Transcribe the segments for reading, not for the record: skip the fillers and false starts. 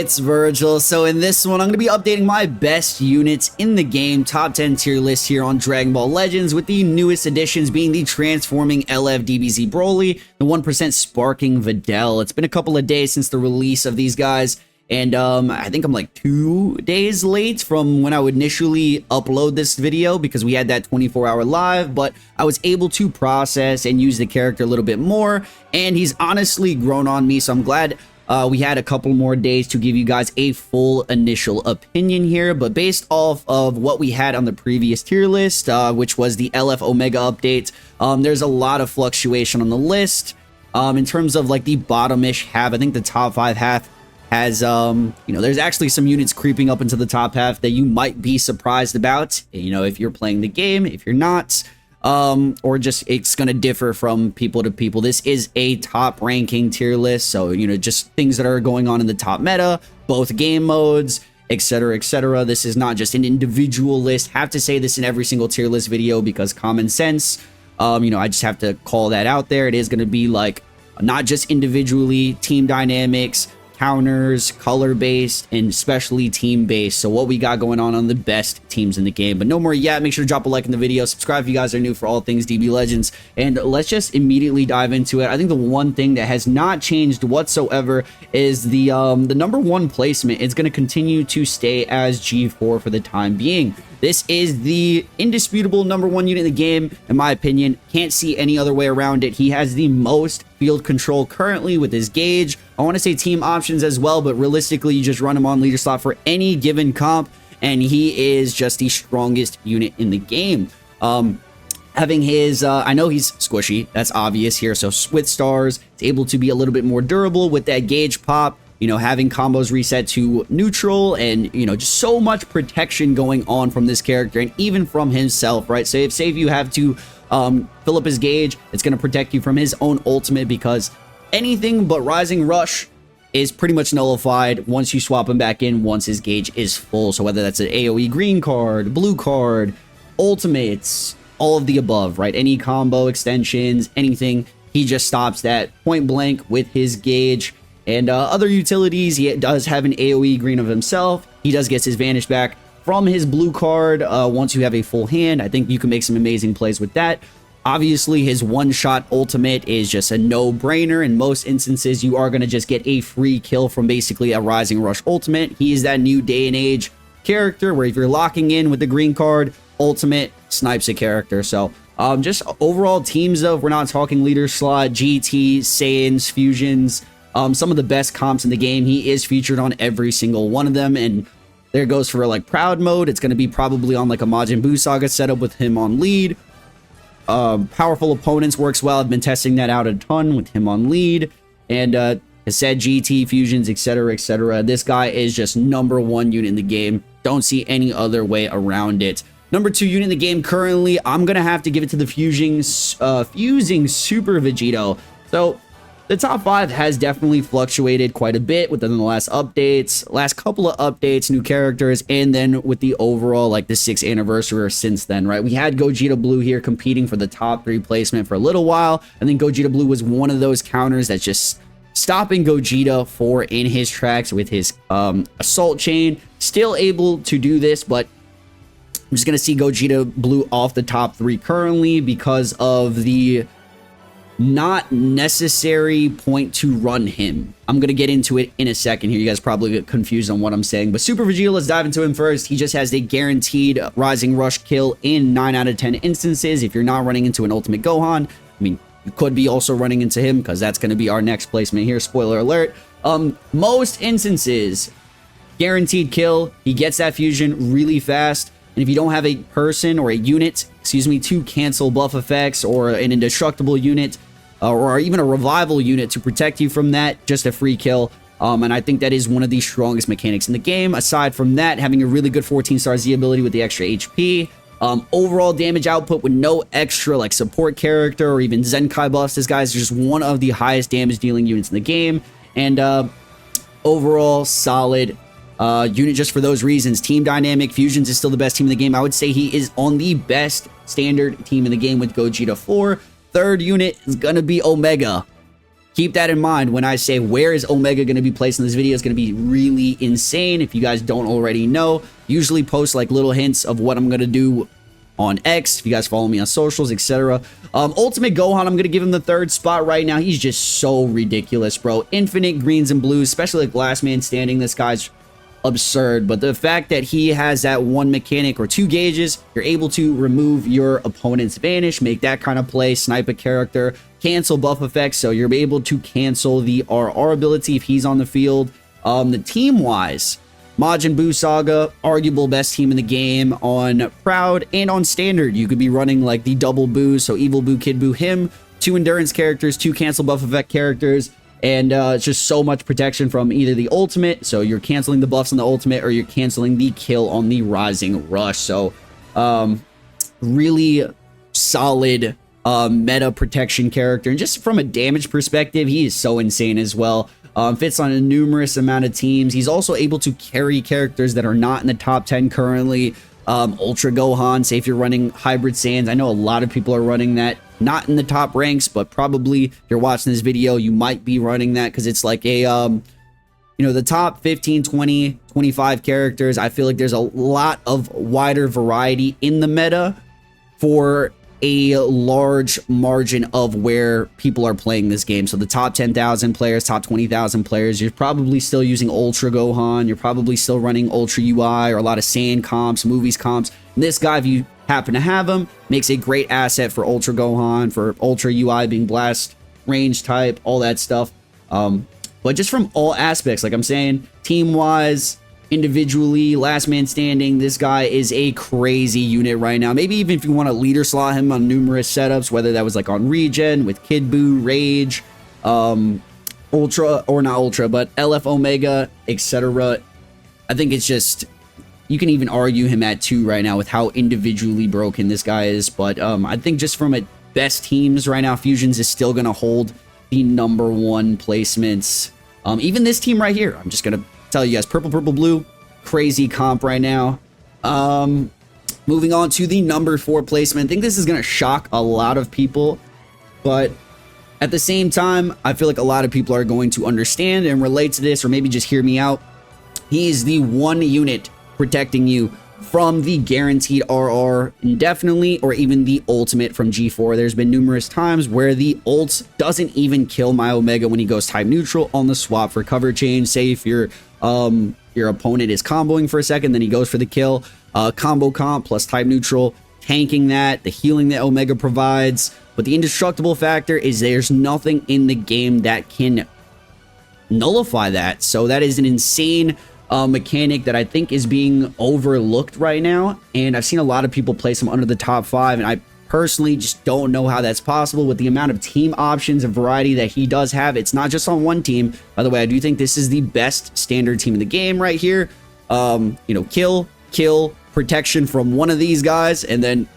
it's Vergil. So in this one, I'm going to be updating my best units in the game, top 10 tier list here on Dragon Ball Legends, with the newest additions being the Transforming LF DBZ Broly, the 1% Sparking Videl. It's been a couple of days since the release of these guys, and I think I'm like 2 days late from when I would initially upload this video because we had that 24-hour live, but I was able to process and use the character a little bit more, and he's honestly grown on me, so I'm glad we had a couple more days to give you guys a full initial opinion here. But based off of what we had on the previous tier list, which was the LF Omega update, there's a lot of fluctuation on the list. In terms of like the bottom-ish half, I think the top 5 half has, there's actually some units creeping up into the top half that you might be surprised about, if you're playing the game. If you're not, or just it's going to differ from people to people. This is a top ranking tier list, so just things that are going on in the top meta, both game modes, etc, etc. This is not just an individual list. Have to say this in every single tier list video because common sense. I just have to call that out there. It is going to be like not just individually, team dynamics, counters, color-based, and especially team-based. So what we got going on the best teams in the game. But no more yet. Make sure to drop a like in the video. Subscribe if you guys are new for all things DB Legends. And let's just immediately dive into it. I think the one thing that has not changed whatsoever is the number 1 placement. It's going to continue to stay as G4 for the time being. This is the indisputable number 1 unit in the game, in my opinion. Can't see any other way around it. He has the most field control currently with his gauge. I want to say team options as well, but realistically, you just run him on leader slot for any given comp, and he is just the strongest unit in the game. Having his, I know he's squishy, that's obvious here. So with stars, it's able to be a little bit more durable with that gauge pop. Having combos reset to neutral and, just so much protection going on from this character and even from himself, right? So if, say if you have to fill up his gauge, it's going to protect you from his own ultimate because anything but Rising Rush is pretty much nullified once you swap him back in once his gauge is full. So whether that's an AoE green card, blue card, ultimates, all of the above, right? Any combo extensions, anything, he just stops that point blank with his gauge. And other utilities, he does have an AoE green of himself. He does get his Vanish back from his blue card once you have a full hand. I think you can make some amazing plays with that. Obviously, his one-shot ultimate is just a no-brainer. In most instances, you are going to just get a free kill from basically a Rising Rush ultimate. He is that new day and age character where if you're locking in with the green card, ultimate snipes a character. So just overall teams, though, if we're not talking leader slot, GT, Saiyans, Fusions, some of the best comps in the game. He is featured on every single one of them, and there goes for like proud mode. It's going to be probably on like a Majin Buu Saga setup with him on lead. Powerful opponents works well. I've been testing that out a ton with him on lead, and I said GT fusions, etc, etc. This guy is just number 1 unit in the game. Don't see any other way around it. Number 2 unit in the game currently, I'm gonna have to give it to the fusing Super Vegito. So the top 5 has definitely fluctuated quite a bit within the last updates, last couple of updates, new characters, and then with the overall, like the 6th anniversary or since then, right? We had Gogeta Blue here competing for the top 3 placement for a little while. I think Gogeta Blue was one of those counters that's just stopping Gogeta for in his tracks with his assault chain. Still able to do this, but I'm just going to see Gogeta Blue off the top 3 currently because of the not necessary point to run him. I'm going to get into it in a second here. You guys probably get confused on what I'm saying, but Super Vergil, let's dive into him first. He just has a guaranteed Rising Rush kill in 9 out of 10 instances. If you're not running into an Ultimate Gohan, I mean, you could be also running into him because that's going to be our next placement here. Spoiler alert. Most instances, guaranteed kill. He gets that fusion really fast. And if you don't have a person or a unit, to cancel buff effects or an indestructible unit, or even a revival unit to protect you from that, just a free kill. And I think that is one of the strongest mechanics in the game. Aside from that, having a really good 14-star Z ability with the extra HP. Overall damage output with no extra like support character or even Zen Kai buffs. This guy is just one of the highest damage dealing units in the game. And overall solid unit just for those reasons. Team dynamic, Fusions is still the best team in the game. I would say he is on the best standard team in the game with Gogeta 4. Third unit is gonna be Omega. keep that in mind when I say where is Omega going to be placed in this video. Is going to be really insane. If you guys don't already know, usually post like little hints of what I'm going to do on X, if you guys follow me on socials, etc. Ultimate Gohan, I'm going to give him the 3rd spot right now. He's just so ridiculous, bro. Infinite greens and blues, especially like Last Man Standing. This guy's absurd. But the fact that he has that 1 mechanic or 2 gauges, you're able to remove your opponent's vanish, make that kind of play, snipe a character, cancel buff effects, so you're able to cancel the RR ability if he's on the field. The team-wise, Majin Buu Saga, arguable best team in the game on Proud and on Standard. You could be running like the double Buu, so Evil Buu, Kid Buu, him, 2 endurance characters, 2 cancel buff effect characters, and it's just so much protection from either the ultimate, so you're canceling the buffs on the ultimate, or you're canceling the kill on the Rising Rush. So really solid meta protection character, and just from a damage perspective, he is so insane as well. Fits on a numerous amount of teams. He's also able to carry characters that are not in the top 10 currently. Ultra Gohan, say if you're running Hybrid Saiyans, I know a lot of people are running that, not in the top ranks, but probably if you're watching this video, you might be running that because it's like a you know, the top 15, 20, 25 characters. I feel like there's a lot of wider variety in the meta for a large margin of where people are playing this game. So the top 10,000 players, top 20,000 players, you're probably still using Ultra Gohan. You're probably still running Ultra UI or a lot of Saiyan comps, movies comps. And this guy, if you happen to have him, makes a great asset for Ultra Gohan, for Ultra UI being blast range type, all that stuff. But just from all aspects, like I'm saying, team-wise, individually, Last Man Standing, this guy is a crazy unit right now. Maybe even if you want to leader slot him on numerous setups, whether that was like on Regen with Kid Buu, Rage, Ultra, or not Ultra, but LF Omega, etc. I think it's just, you can even argue him at 2 right now with how individually broken this guy is. But I think just from a best teams right now, Fusions is still going to hold the #1 placements. Even this team right here, I'm just going to tell you guys, purple, blue, crazy comp right now. Moving on to the #4 placement. I think this is going to shock a lot of people, but at the same time, I feel like a lot of people are going to understand and relate to this, or maybe just hear me out. He is the 1 unit protecting you from the guaranteed RR indefinitely, or even the ultimate from G4. There's been numerous times where the ult doesn't even kill my Omega when he goes type neutral on the swap for cover change. Say if your opponent is comboing for a second, then he goes for the kill, combo comp plus type neutral, tanking that, the healing that Omega provides. But the indestructible factor is there's nothing in the game that can nullify that. So that is an insane mechanic that I think is being overlooked right now, and I've seen a lot of people place him under the top 5, and I personally just don't know how that's possible with the amount of team options and variety that he does have. It's not just on one team. By the way, I do think this is the best standard team in the game right here. You know, kill, protection from one of these guys, and then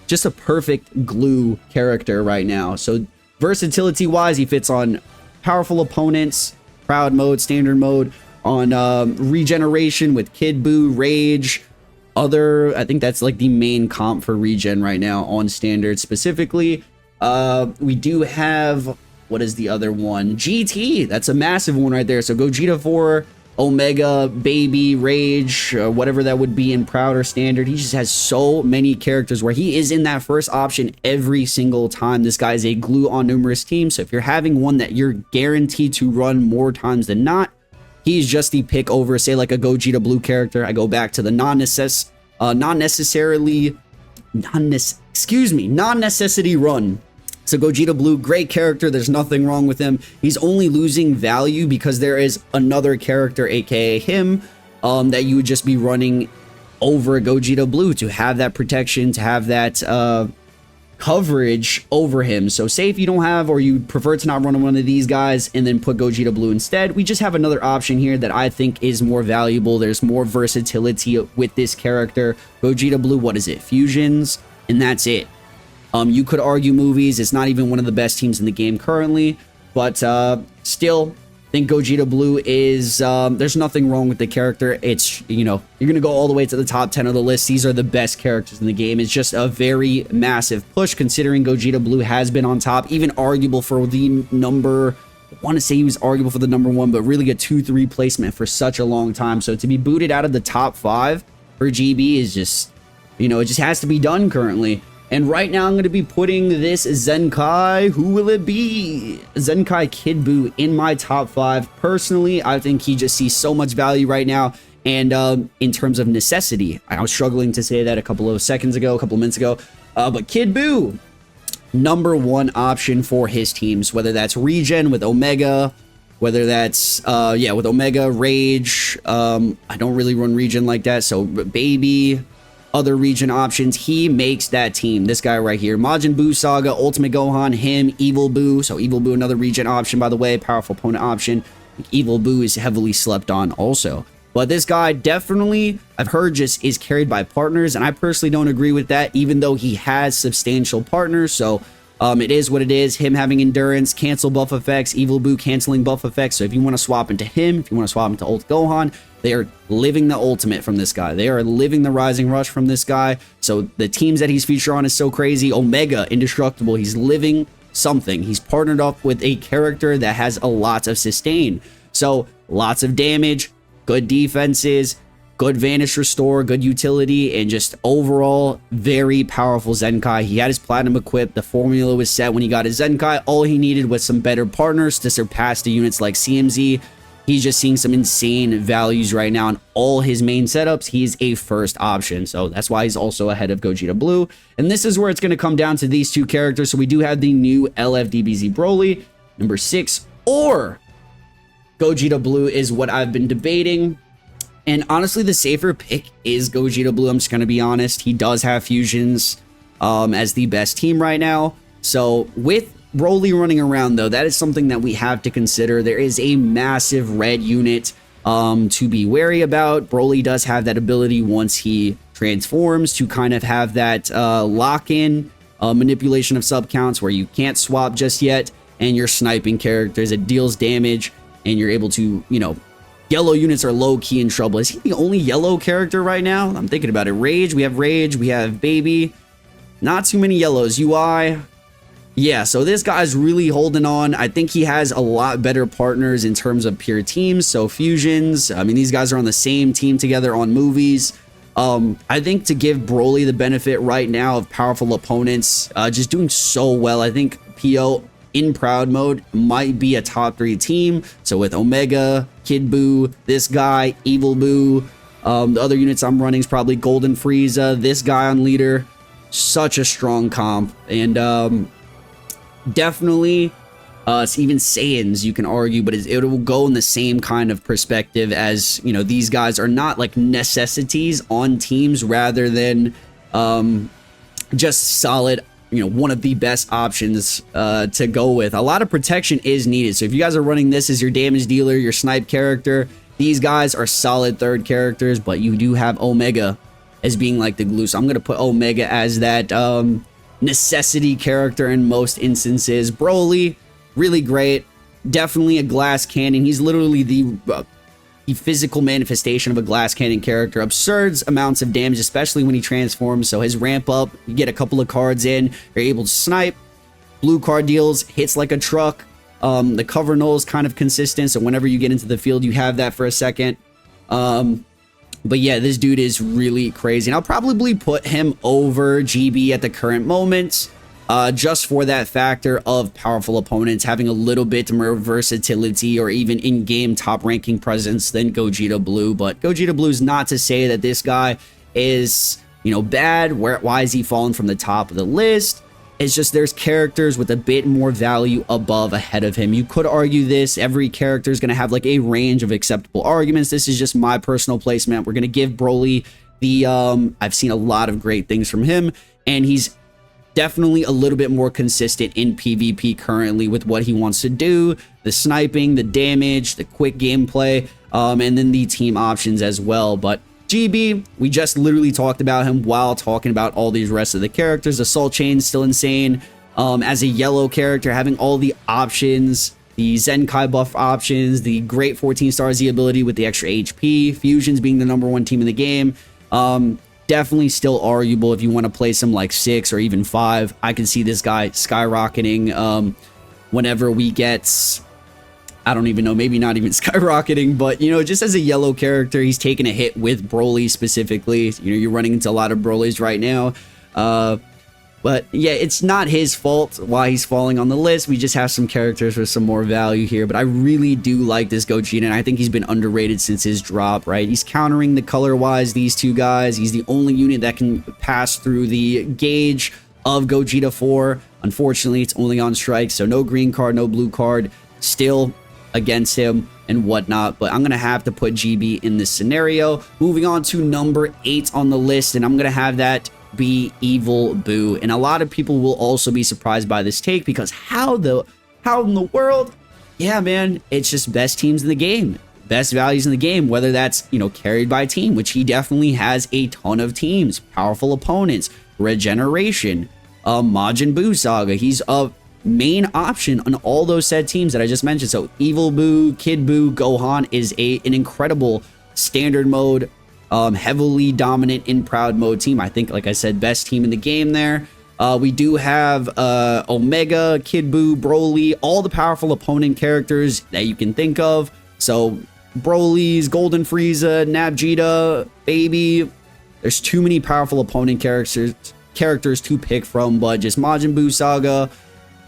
just a perfect glue character right now. So versatility wise, he fits on powerful opponents, Proud mode, standard mode, on regeneration with Kid Buu, Rage, I think that's like the main comp for regen right now on standard specifically. We do have, what is the other one? GT, that's a massive one right there. So Gogeta 4, Omega, Baby, Rage, whatever that would be in Proud or standard. He just has so many characters where he is in that first option every single time. This guy is a glue on numerous teams. So if you're having one that you're guaranteed to run more times than not, he's just the pick over, say, like a Gogeta Blue character. I go back to the non-necessity run. So Gogeta Blue, great character. There's nothing wrong with him. He's only losing value because there is another character, aka him, that you would just be running over Gogeta Blue to have that protection, to have that coverage over him. So say if you don't have, or you prefer to not run one of these guys and then put Gogeta Blue instead, we just have another option here that I think is more valuable. There's more versatility with this character. Gogeta Blue, what is it? Fusions, and that's it. You could argue movies. It's not even one of the best teams in the game currently, but still, I think Gogeta Blue is, there's nothing wrong with the character. It's, you know, you're going to go all the way to the top 10 of the list. These are the best characters in the game. It's just a very massive push considering Gogeta Blue has been on top, even arguable for the number want to say he was arguable for the #1, but really a 2-3 placement for such a long time. So to be booted out of the top 5 for GB is just, you know, it just has to be done currently. And right now I'm going to be putting this Zen Kai, who will it be? Zen Kai Kid Buu in my top 5. Personally, I think he just sees so much value right now. And in terms of necessity, I was struggling to say that a couple of minutes ago. But Kid Buu, #1 option for his teams, whether that's regen with Omega, whether that's, with Omega, Rage. I don't really run regen like that, so Baby, other regen options. He makes that team. This guy right here, Majin Buu Saga, Ultimate Gohan, him, Evil Buu. So Evil Buu, another regen option, by the way, powerful opponent option. Evil Buu is heavily slept on also. But this guy definitely, I've heard, just is carried by partners, and I personally don't agree with that, even though he has substantial partners. So it is what it is. Him having endurance, cancel buff effects, Evil Buu canceling buff effects. So if you want to swap into him, if you want to swap into Ult Gohan, they are living the ultimate from this guy. They are living the Rising Rush from this guy. So the teams that he's featured on is so crazy. Omega, indestructible. He's living something. He's partnered up with a character that has a lot of sustain. So lots of damage, good defenses, good Vanish Restore, good utility, and just overall very powerful Zen Kai. He had his Platinum equipped. The formula was set when he got his Zen Kai. All he needed was some better partners to surpass the units like CMZ. He's just seeing some insane values right now in all his main setups. He's a first option, so that's why he's also ahead of Gogeta Blue. And this is where it's going to come down to these two characters. So we do have the new LFDBZ Broly, #6, or Gogeta Blue is what I've been debating. And honestly, the safer pick is Gogeta Blue. I'm just going to be honest. He does have fusions as the best team right now. So with Broly running around, though, that is something that we have to consider. There is a massive red unit to be wary about. Broly does have that ability once he transforms to kind of have that lock-in manipulation of sub-counts where you can't swap just yet, and you're sniping characters. It deals damage, and you're able to, you know, yellow units are low-key in trouble. Is he the only yellow character right now? I'm thinking about it. Rage, we have Baby. Not too many yellows. UI. Yeah, so this guy's really holding on. I think he has a lot better partners in terms of pure teams. So fusions, I mean, these guys are on the same team together on movies. I think to give Broly the benefit right now of powerful opponents, just doing so well, I think PO in Proud mode might be a top 3 team. So with Omega, Kid Buu, this guy, Evil Buu, the other units I'm running is probably Golden Frieza, this guy on leader. Such a strong comp. And definitely even Saiyans, you can argue, but it will go in the same kind of perspective as, you know, these guys are not like necessities on teams rather than just solid, you know, one of the best options to go with. A lot of protection is needed. So if you guys are running this as your damage dealer, your snipe character, these guys are solid third characters, but you do have Omega as being like the glue. So I'm going to put Omega as that necessity character in most instances. Broly, really great. Definitely a glass cannon. He's literally the physical manifestation of a glass cannon character. Absurd amounts of damage, especially when he transforms. So his ramp up, you get a couple of cards in, you're able to snipe. Blue card deals, hits like a truck. The cover null is kind of consistent, so whenever you get into the field, you have that for a second. But yeah, this dude is really crazy. And I'll probably put him over GB at the current moment, just for that factor of powerful opponents having a little bit more versatility or even in-game top-ranking presence than Gogeta Blue. But Gogeta Blue is not to say that this guy is, you know, bad. Why is he falling from the top of the list? It's just there's characters with a bit more value above ahead of him. You could argue this. Every character is going to have like a range of acceptable arguments. This is just my personal placement. We're going to give Broly the, I've seen a lot of great things from him, and he's definitely a little bit more consistent in PvP currently with what he wants to do, the sniping, the damage, the quick gameplay, and then the team options as well. But GB, we just literally talked about him while talking about all these rest of the characters. Assault Chain still insane. As a yellow character, having all the options, the Zen Kai buff options, the great 14 star Z ability with the extra HP, Fusions being the #1 team in the game. Definitely still arguable if you want to play some like 6 or even 5. I can see this guy skyrocketing whenever we get I don't even know, maybe not even skyrocketing, but, you know, just as a yellow character, he's taking a hit with Broly specifically. You know, you're running into a lot of Brolys right now. But yeah, it's not his fault why he's falling on the list. We just have some characters with some more value here. But I really do like this Gogeta, and I think he's been underrated since his drop, right? He's countering the color-wise these two guys. He's the only unit that can pass through the gauge of Gogeta 4. Unfortunately, it's only on strike, so no green card, no blue card. Still against him and whatnot, but I'm gonna have to put GB in this scenario. Moving on to number 8 on the list, and I'm gonna have that be Evil Buu. And a lot of people will also be surprised by this take, because how in the world? Yeah, man, it's just best teams in the game, best values in the game, whether that's, you know, carried by team, which he definitely has a ton of teams, powerful opponents, regeneration, Majin Buu Saga. He's a main option on all those said teams that I just mentioned. So Evil Buu, Kid Buu, Gohan is an incredible standard mode, heavily dominant in proud mode team. I think, like I said, best team in the game there. We do have Omega, Kid Buu, Broly, all the powerful opponent characters that you can think of. So Broly's, Golden Frieza, Vegito, Baby. There's too many powerful opponent characters to pick from, but just Majin Buu Saga,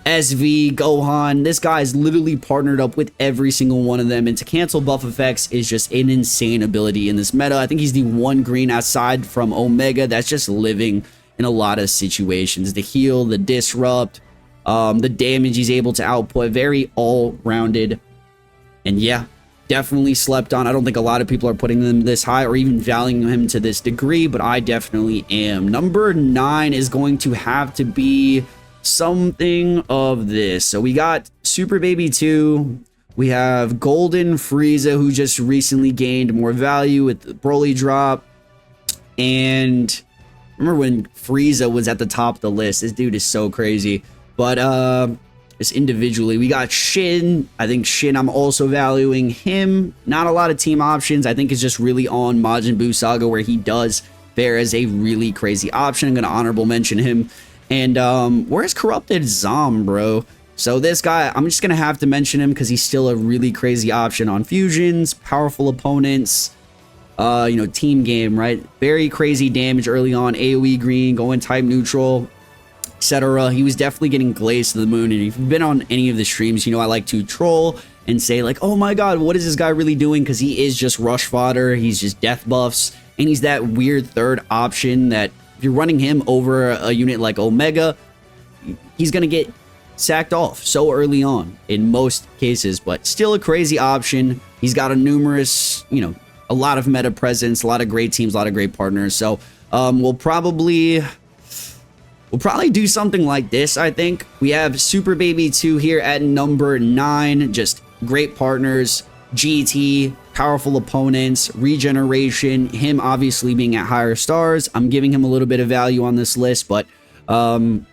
SV, Gohan, this guy is literally partnered up with every single one of them, and to cancel buff effects is just an insane ability in this meta. I think he's the one green aside from Omega that's just living in a lot of situations. The heal, the disrupt, the damage he's able to output, very all-rounded. And yeah, definitely slept on. I don't think a lot of people are putting him this high or even valuing him to this degree, but I definitely am. Number 9 is going to have to be something of this. So we got Super Baby 2. We have Golden Frieza, who just recently gained more value with the Broly drop. And remember when Frieza was at the top of the list? This dude is so crazy. But just individually, we got Shin. I think Shin, I'm also valuing him. Not a lot of team options. I think it's just really on Majin Buu Saga, where he does fare as a really crazy option. I'm going to honorable mention him. And where's Corrupted Zom, bro? So this guy, I'm just going to have to mention him because he's still a really crazy option on fusions, powerful opponents, you know, team game, right? Very crazy damage early on, AoE green, going type neutral, etc. He was definitely getting glazed to the moon. And if you've been on any of the streams, you know I like to troll and say like, oh my god, what is this guy really doing? Because he is just rush fodder. He's just death buffs. And he's that weird third option that if you're running him over a unit like Omega, he's going to get sacked off so early on in most cases, but still a crazy option. He's got a numerous, you know, a lot of meta presence, a lot of great teams, a lot of great partners. So we'll probably do something like this. I think we have Super Baby 2 here at number 9. Just great partners, GT, powerful opponents, regeneration, him obviously being at higher stars. I'm giving him a little bit of value on this list, but I'm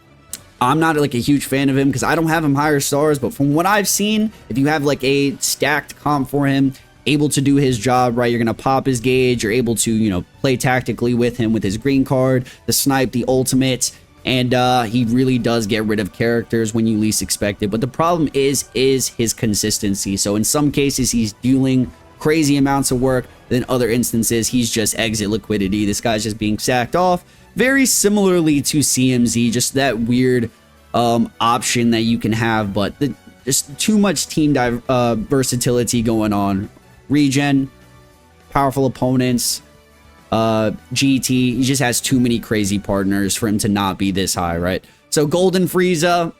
not like a huge fan of him because I don't have him higher stars. But from what I've seen, if you have like a stacked comp for him, able to do his job, right, you're gonna pop his gauge, you're able to, you know, play tactically with him with his green card, the snipe, the ultimate. And he really does get rid of characters when you least expect it. But the problem is his consistency. So in some cases, he's dealing crazy amounts of work. Then other instances, he's just exit liquidity. This guy's just being sacked off. Very similarly to CMZ, just that weird option that you can have. But just too much team versatility going on. Regen, powerful opponents, GT, he just has too many crazy partners for him to not be this high, right? So Golden Frieza,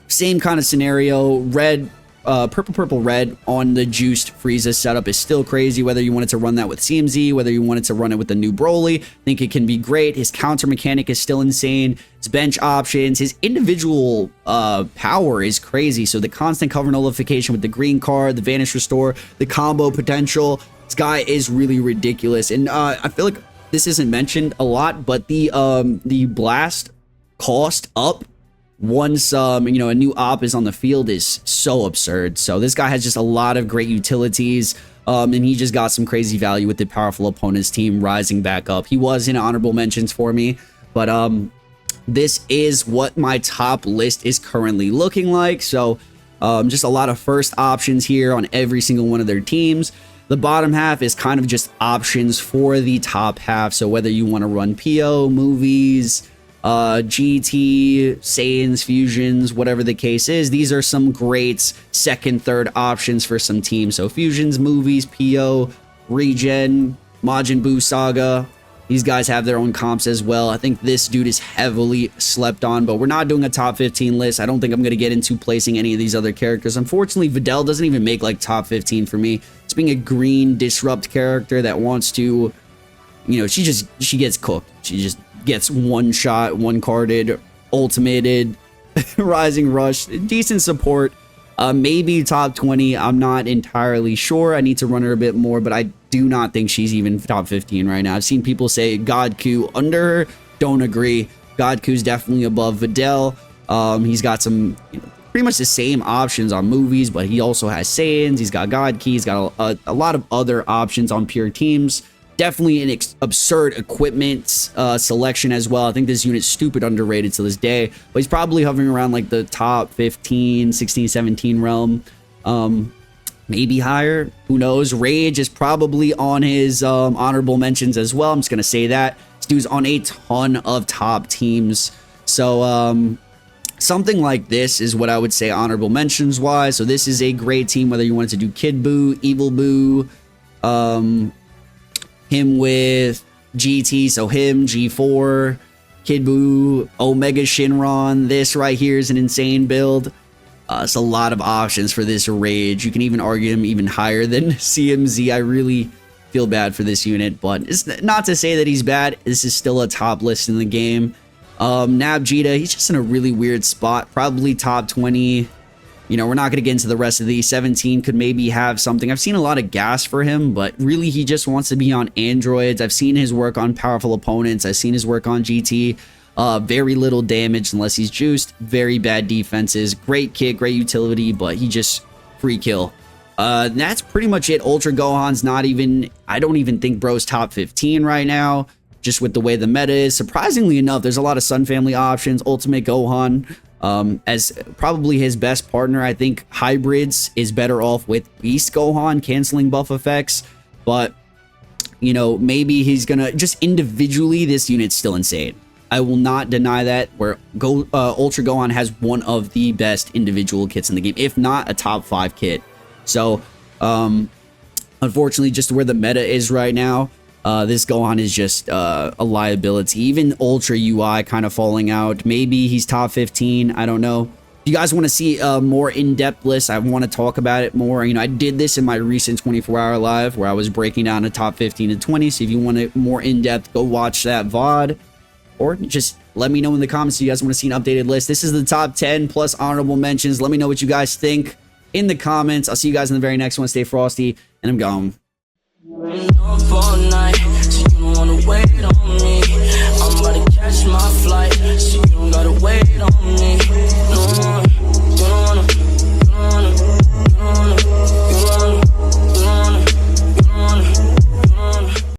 same kind of scenario. Red, purple, red on the juiced Frieza setup is still crazy. Whether you wanted to run that with CMZ, whether you wanted to run it with the new Broly, I think it can be great. His counter mechanic is still insane. His bench options, his individual power is crazy. So the constant cover nullification with the green card, the vanish restore, the combo potential. This guy is really ridiculous. And I feel like this isn't mentioned a lot, but the blast cost up once you know, a new op is on the field is so absurd. So this guy has just a lot of great utilities, and he just got some crazy value with the powerful opponents team rising back up. He was in honorable mentions for me, but this is what my top list is currently looking like. So Just a lot of first options here on every single one of their teams. The bottom half is kind of just options for the top half. So whether you want to run PO, movies, GT, Saiyans, fusions, whatever the case is, these are some great second, third options for some teams. So fusions, movies, PO, regen, Majin Buu Saga. These guys have their own comps as well. I think this dude is heavily slept on, but we're not doing a top 15 list. I don't think I'm going to get into placing any of these other characters. Unfortunately, Videl doesn't even make like top 15 for me. It's being a green disrupt character that wants to, you know, she gets cooked. She just gets one shot, one carded, ultimated, rising rush, decent support. Maybe top 20. I'm not entirely sure. I need to run her a bit more, but I do not think she's even top 15 right now. I've seen people say Godku under her. Don't agree. Godku's definitely above Videl. He's got some, you know, pretty much the same options on movies, but he also has Saiyans. He's got God Ki. He's got a lot of other options on pure teams. Definitely an absurd equipment selection as well. I think this unit's stupid underrated to this day, but he's probably hovering around like the top 15, 16, 17 realm. Maybe higher. Who knows? Rage is probably on his honorable mentions as well. I'm just going to say that. This dude's on a ton of top teams. So something like this is what I would say honorable mentions wise. So this is a great team, whether you wanted to do Kid Buu, Evil Buu, him with GT, so him, G4, Kid Buu, Omega Shenron. This right here is an insane build. It's a lot of options for this Rage. You can even argue him even higher than CMZ. I really feel bad for this unit, but it's not to say that he's bad. This is still a top list in the game. Nabjita, he's just in a really weird spot. Probably top 20. You know, we're not going to get into the rest of these. 17 could maybe have something. I've seen a lot of gas for him, but really he just wants to be on androids. I've seen his work on powerful opponents. I've seen his work on GT. Very little damage unless he's juiced. Very bad defenses. Great kit, great utility, but he just free kill. That's pretty much it. Ultra Gohan's not even, I don't even think bro's top 15 right now, just with the way the meta is. Surprisingly enough, there's a lot of Sun Family options. Ultimate Gohan, as probably his best partner. I think Hybrids is better off with Beast Gohan, canceling buff effects, but you know, maybe he's gonna just individually, this unit's still insane. I will not deny that, where Ultra Gohan has one of the best individual kits in the game, if not a top 5 kit. So unfortunately, just where the meta is right now, this Gohan is just a liability. Even Ultra UI kind of falling out. Maybe he's top 15. I don't know. If you guys want to see a more in-depth list, I want to talk about it more. You know, I did this in my recent 24-hour live where I was breaking down a top 15 to 20. So if you want it more in-depth, go watch that VOD. Or just let me know in the comments if you guys want to see an updated list. This is the top 10 plus honorable mentions. Let me know what you guys think in the comments. I'll see you guys in the very next one. Stay frosty, and I'm gone. Up all night, so you don't wanna wait on me. I'm about to catch my flight, so you don't gotta wait on me.